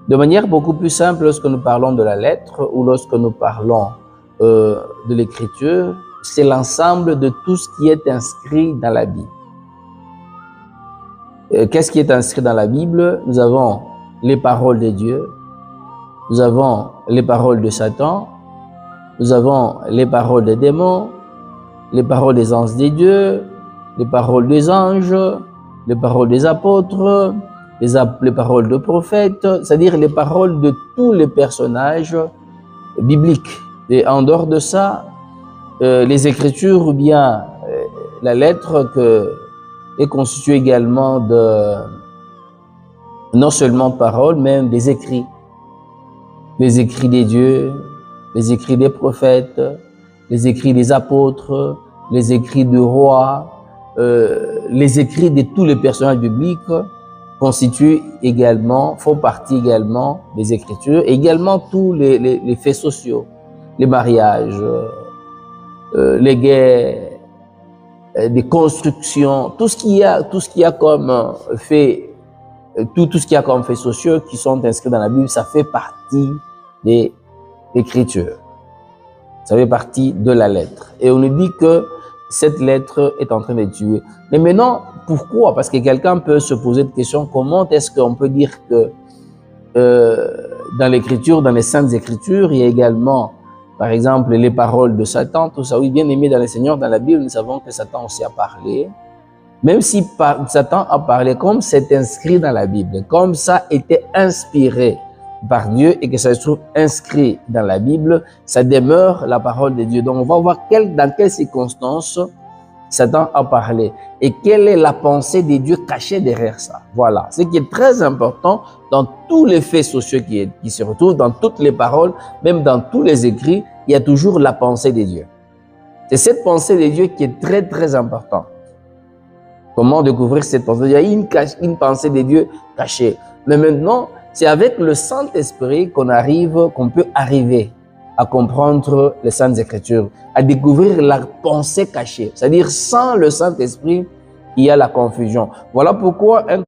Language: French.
De manière beaucoup plus simple, lorsque nous parlons de la lettre ou lorsque nous parlons de l'écriture, c'est l'ensemble de tout ce qui est inscrit dans la Bible. Qu'est-ce qui est inscrit dans la Bible? Nous avons les paroles de Dieu, nous avons les paroles de Satan, nous avons les paroles des démons, les paroles des anges de Dieu, les paroles des anges, les paroles des apôtres, les paroles de prophètes, c'est-à-dire les paroles de tous les personnages bibliques. Et en dehors de ça, les Écritures ou bien la lettre est constituée également de non seulement de paroles, mais des écrits. Les écrits des dieux, les écrits des prophètes, les écrits des apôtres, les écrits de rois, les écrits de tous les personnages bibliques constituent également, font partie également des Écritures, également tous les faits sociaux, les mariages, les guerres, des constructions, tout ce qu'il y a comme fait, tout ce qu'il y a comme faits sociaux qui sont inscrits dans la Bible, ça fait partie des Écritures. Ça fait partie de la lettre. Et on nous dit que cette lettre est en train de tuer. Mais maintenant, pourquoi? Parce que quelqu'un peut se poser des questions. Comment est-ce qu'on peut dire que dans l'Écriture, dans les Saintes Écritures, il y a également, par exemple, les paroles de Satan, tout ça. Oui, bien aimé dans le Seigneur, dans la Bible, nous savons que Satan aussi a parlé. Même si Satan a parlé, comme c'est inscrit dans la Bible, comme ça était inspiré par Dieu et que ça se trouve inscrit dans la Bible, ça demeure la parole de Dieu. Donc, on va voir dans quelles circonstances Satan a parlé et quelle est la pensée de Dieu cachée derrière ça. Voilà, ce qui est très important dans tous les faits sociaux qui se retrouvent, dans toutes les paroles, même dans tous les écrits, il y a toujours la pensée de Dieu. C'est cette pensée de Dieu qui est très, très importante. Comment découvrir cette pensée? Il y a une pensée de Dieu cachée. Mais maintenant, c'est avec le Saint-Esprit qu'on peut arriver à comprendre les Saintes Écritures, à découvrir la pensée cachée. C'est-à-dire, sans le Saint-Esprit, il y a la confusion. Voilà pourquoi